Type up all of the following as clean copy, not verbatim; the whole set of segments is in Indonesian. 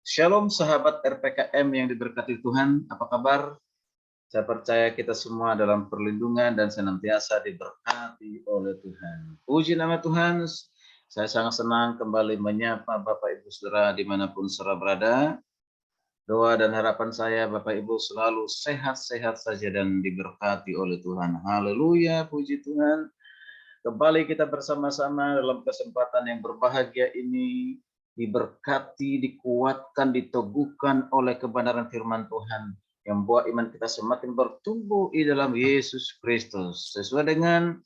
Shalom sahabat RPKM yang diberkati Tuhan, apa kabar? Saya percaya kita semua dalam perlindungan dan senantiasa diberkati oleh Tuhan. Puji nama Tuhan, saya sangat senang kembali menyapa Bapak Ibu Saudara dimanapun saudara berada. Doa dan harapan saya Bapak Ibu selalu sehat-sehat saja dan diberkati oleh Tuhan. Haleluya, puji Tuhan. Kembali kita bersama-sama dalam kesempatan yang berbahagia ini, diberkati, dikuatkan, diteguhkan oleh kebenaran firman Tuhan yang membuat iman kita semakin bertumbuh di dalam Yesus Kristus. Sesuai dengan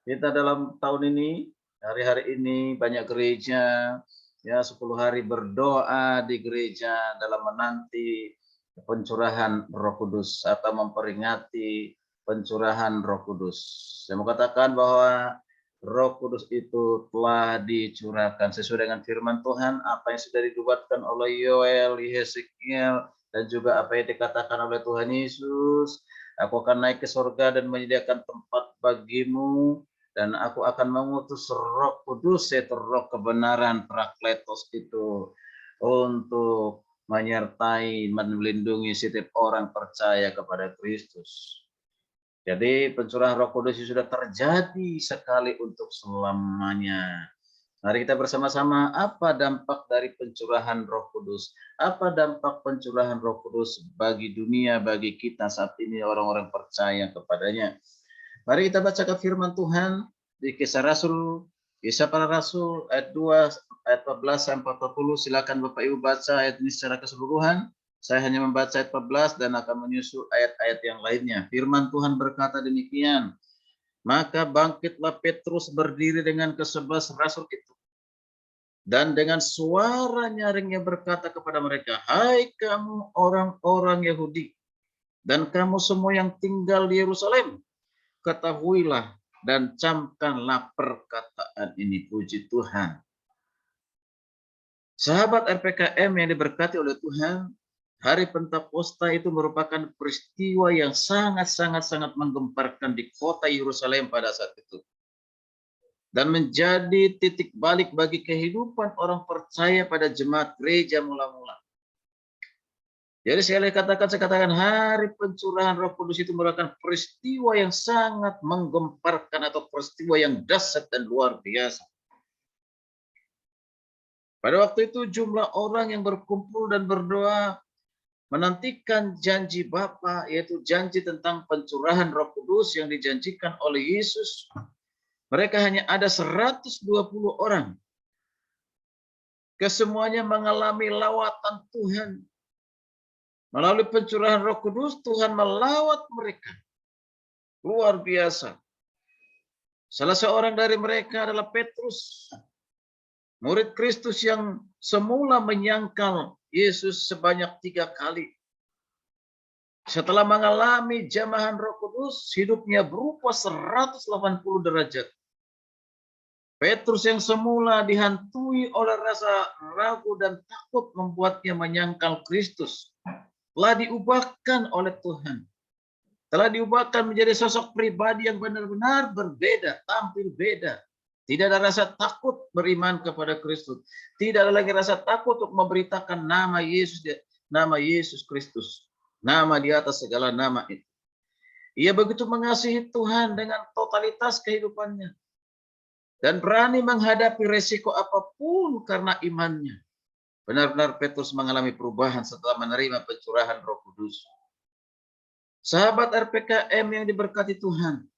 kita dalam tahun ini, hari-hari ini banyak gereja, ya 10 hari berdoa di gereja dalam menanti pencurahan Roh Kudus atau memperingati pencurahan Roh Kudus. Saya mau katakan bahwa Roh Kudus itu telah dicurahkan sesuai dengan firman Tuhan, apa yang sudah dinubuatkan oleh Yoel, Yeskiel, dan juga apa yang dikatakan oleh Tuhan Yesus. Aku akan naik ke surga dan menyediakan tempat bagimu, dan aku akan mengutus Roh Kudus, yaitu Roh kebenaran, Parakletos itu, untuk menyertai, melindungi setiap orang percaya kepada Kristus. Jadi pencurahan Roh Kudus sudah terjadi sekali untuk selamanya. Mari kita bersama-sama, apa dampak dari pencurahan Roh Kudus? Apa dampak pencurahan Roh Kudus bagi dunia, bagi kita saat ini orang-orang percaya kepadanya? Mari kita baca ke firman Tuhan di Kisah Rasul, Kisah Para Rasul ayat 2 ayat 14 sampai 40. Silakan Bapak Ibu baca ayat ini secara keseluruhan. Saya hanya membaca ayat 14 dan akan menyusul ayat-ayat yang lainnya. Firman Tuhan berkata demikian. Maka bangkitlah Petrus berdiri dengan ke-11 rasul itu, dan dengan suara nyaringnya berkata kepada mereka, "Hai kamu orang-orang Yahudi, dan kamu semua yang tinggal di Yerusalem, ketahuilah dan camkanlah perkataan ini." Puji Tuhan. Sahabat RPKM yang diberkati oleh Tuhan, hari Pentakosta itu merupakan peristiwa yang sangat menggemparkan di kota Yerusalem pada saat itu, dan menjadi titik balik bagi kehidupan orang percaya pada jemaat gereja mula-mula. Jadi saya katakan hari pencurahan Roh Kudus itu merupakan peristiwa yang sangat menggemparkan atau peristiwa yang dahsyat dan luar biasa. Pada waktu itu jumlah orang yang berkumpul dan berdoa menantikan janji Bapa, yaitu janji tentang pencurahan Roh Kudus yang dijanjikan oleh Yesus. Mereka hanya ada 120 orang. Kesemuanya mengalami lawatan Tuhan. Melalui pencurahan Roh Kudus, Tuhan melawat mereka. Luar biasa. Salah seorang dari mereka adalah Petrus, murid Kristus yang semula menyangkal Yesus sebanyak 3 kali. Setelah mengalami jamahan Roh Kudus, hidupnya berubah 180 derajat. Petrus yang semula dihantui oleh rasa ragu dan takut membuatnya menyangkal Kristus, telah diubahkan oleh Tuhan. Telah diubahkan menjadi sosok pribadi yang benar-benar berbeda, tampil beda. Tidak ada rasa takut beriman kepada Kristus. Tidak ada lagi rasa takut untuk memberitakan nama Yesus Kristus. Nama di atas segala nama itu. Ia begitu mengasihi Tuhan dengan totalitas kehidupannya, dan berani menghadapi resiko apapun karena imannya. Benar-benar Petrus mengalami perubahan setelah menerima pencurahan Roh Kudus. Sahabat RPKM yang diberkati Tuhan,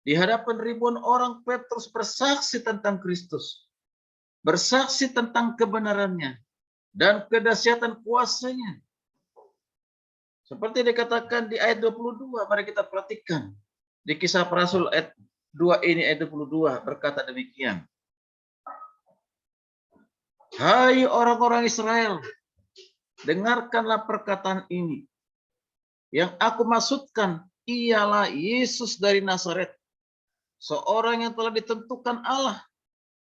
di hadapan ribuan orang Petrus bersaksi tentang Kristus, bersaksi tentang kebenarannya dan kedahsyatan kuasanya. Seperti dikatakan di ayat 22, mari kita perhatikan. Di Kisah Para Rasul ayat 2 ini, ayat 22 berkata demikian. Hai orang-orang Israel, dengarkanlah perkataan ini. Yang aku maksudkan ialah Yesus dari Nazaret, seorang yang telah ditentukan Allah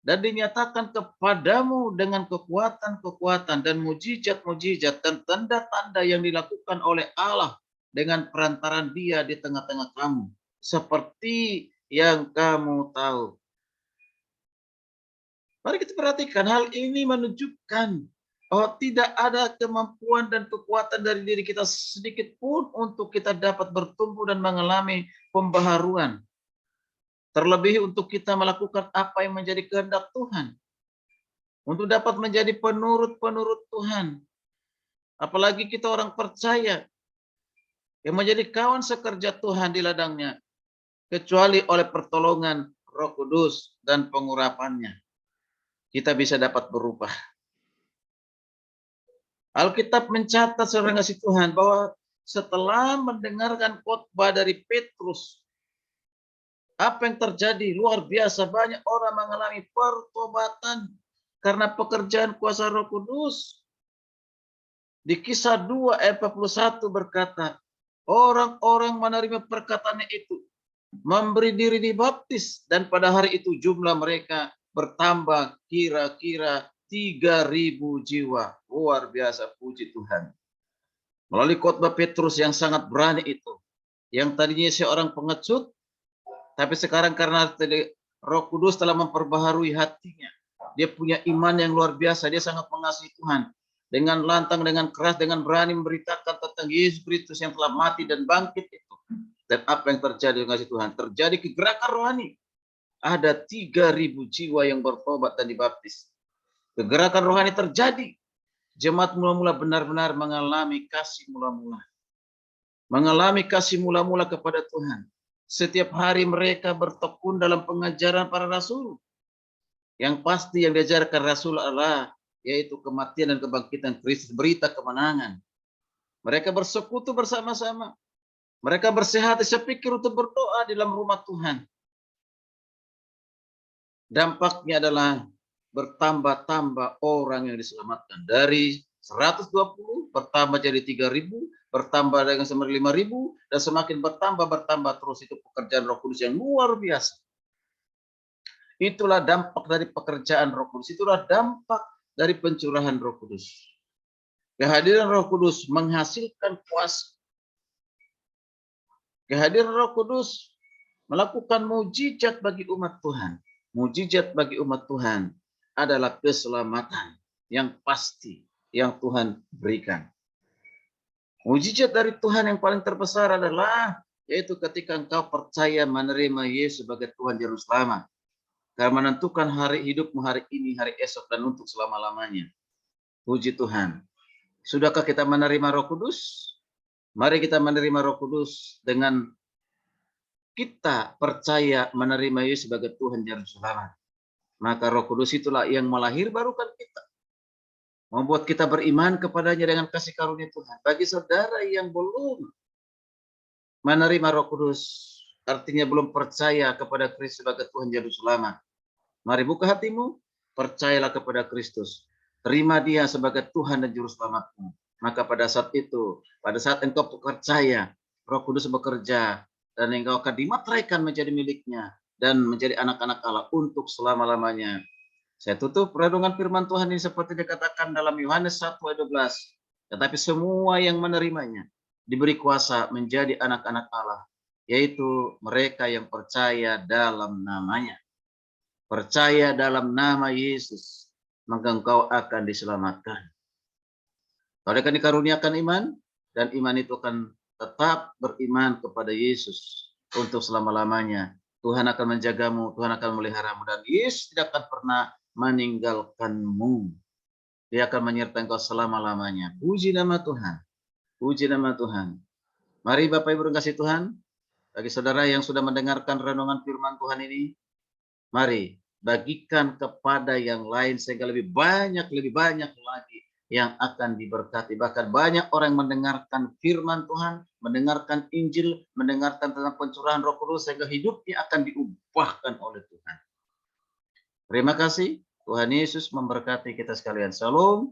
dan dinyatakan kepadamu dengan kekuatan-kekuatan dan mujizat-mujizat dan tanda-tanda yang dilakukan oleh Allah dengan perantaran Dia di tengah-tengah kamu, seperti yang kamu tahu. Mari kita perhatikan, hal ini menunjukkan Oh, tidak ada kemampuan dan kekuatan dari diri kita sedikit pun untuk kita dapat bertumbuh dan mengalami pembaharuan. Terlebih untuk kita melakukan apa yang menjadi kehendak Tuhan. Untuk dapat menjadi penurut-penurut Tuhan. Apalagi kita orang percaya yang menjadi kawan sekerja Tuhan di ladangnya. Kecuali oleh pertolongan Roh Kudus dan pengurapannya. Kita bisa dapat berubah. Alkitab mencatat saudara kasih Tuhan bahwa setelah mendengarkan khotbah dari Petrus, apa yang terjadi? Luar biasa, banyak orang mengalami pertobatan karena pekerjaan kuasa Roh Kudus. Di Kisah 2 ayat 41 berkata, orang-orang menerima perkataannya itu, memberi diri dibaptis, dan pada hari itu jumlah mereka bertambah kira-kira 3.000 jiwa. Luar biasa, puji Tuhan. Melalui khotbah Petrus yang sangat berani itu, yang tadinya seorang pengecut, tapi sekarang karena Roh Kudus telah memperbaharui hatinya, dia punya iman yang luar biasa, dia sangat mengasihi Tuhan. Dengan lantang, dengan keras, dengan berani memberitakan tentang Yesus Kristus yang telah mati dan bangkit itu. Dan apa yang terjadi dengan Tuhan? Terjadi kegerakan rohani. Ada 3.000 jiwa yang bertobat dan dibaptis. Kegerakan rohani terjadi. Jemaat mula-mula benar-benar mengalami kasih mula-mula. Mengalami kasih mula-mula kepada Tuhan. Setiap hari mereka bertekun dalam pengajaran para rasul. Yang pasti yang diajarkan rasul adalah yaitu kematian dan kebangkitan Kristus, berita kemenangan. Mereka bersekutu bersama-sama. Mereka bersehati sepikir untuk berdoa di dalam rumah Tuhan. Dampaknya adalah bertambah-tambah orang yang diselamatkan. Dari 120 bertambah jadi 3.000, bertambah dengan 5.000, dan semakin bertambah terus. Itu pekerjaan Roh Kudus yang luar biasa. Itulah dampak dari pekerjaan Roh Kudus. Itulah dampak dari pencurahan Roh Kudus. Kehadiran Roh Kudus menghasilkan kuasa. Kehadiran Roh Kudus melakukan mujizat bagi umat Tuhan. Mujizat bagi umat Tuhan adalah keselamatan yang pasti yang Tuhan berikan. Mujizat dari Tuhan yang paling terbesar adalah yaitu ketika engkau percaya menerima Yesus sebagai Tuhan Juru Selamat. Karena menentukan hari hidupmu hari ini, hari esok, dan untuk selama-lamanya. Puji Tuhan. Sudahkah kita menerima Roh Kudus? Mari kita menerima Roh Kudus dengan kita percaya menerima Yesus sebagai Tuhan Juru Selamat. Maka Roh Kudus itulah yang melahirbarukan kita. Membuat kita beriman kepadanya dengan kasih karunia Tuhan. Bagi saudara yang belum menerima Roh Kudus, artinya belum percaya kepada Kristus sebagai Tuhan Juru Selamat. Mari buka hatimu, percayalah kepada Kristus. Terima dia sebagai Tuhan dan Juru Selamatmu. Maka pada saat itu, pada saat engkau percaya, Roh Kudus bekerja, dan engkau akan dimateraikan menjadi miliknya, dan menjadi anak-anak Allah untuk selama-lamanya. Saya tutup renungan firman Tuhan ini seperti dikatakan dalam Yohanes 1 ayat 12. Tetapi semua yang menerimanya diberi kuasa menjadi anak-anak Allah, yaitu mereka yang percaya dalam namanya. Percaya dalam nama Yesus, maka engkau akan diselamatkan. Kau akan dikaruniakan iman, dan iman itu akan tetap beriman kepada Yesus untuk selama-lamanya. Tuhan akan menjagamu, Tuhan akan memeliharamu, dan Yesus tidak akan pernah meninggalkanmu. Dia akan menyertai engkau selama-lamanya. Puji nama Tuhan. Puji nama Tuhan. Mari Bapak Ibu kasih Tuhan, bagi saudara yang sudah mendengarkan renungan firman Tuhan ini, mari bagikan kepada yang lain sehingga lebih banyak lagi yang akan diberkati. Bahkan banyak orang mendengarkan firman Tuhan, mendengarkan Injil, mendengarkan tentang pencurahan Roh Kudus sehingga hidupnya akan diubahkan oleh Tuhan. Terima kasih. Tuhan Yesus memberkati kita sekalian. Shalom.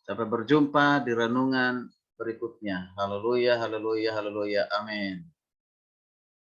Sampai berjumpa di renungan berikutnya. Haleluya, haleluya, haleluya. Amin.